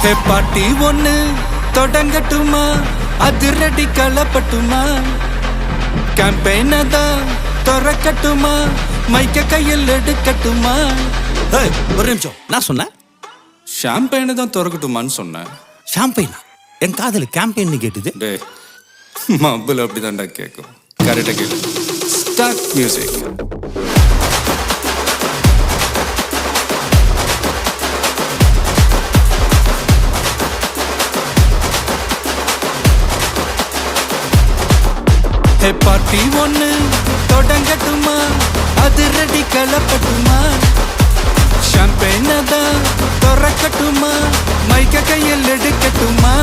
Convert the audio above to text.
ஹே பாட்டி ஒண்ணு தொடங்கட்டுமா, அதிரடி களப்பட்டுமா, கேம்பெயினை தான் திறக்கட்டுமா, மைக்க கையில் எடுக்கட்டுமா. ஒரு நிமிஷம், நான் சொன்னேன் ஷாம்பெயினை தான் திறக்கட்டுமான்னு சொன்னேன். ஷாம்பெயினா? என் காதல் கேம்பெயின் கேட்டுது. டே மப்பிள் அப்படிதான்டா கேட்கும். கரெக்டாக கேளு. Start music. ஹே பார்ட்டி ஒண்ணு தொடங்கட்டுமா, அதிரடி களப்பட்டுமா, ஷாம்பெயினை தான் திறக்கட்டுமா, மைக்க கையில் எடுக்கட்டுமா.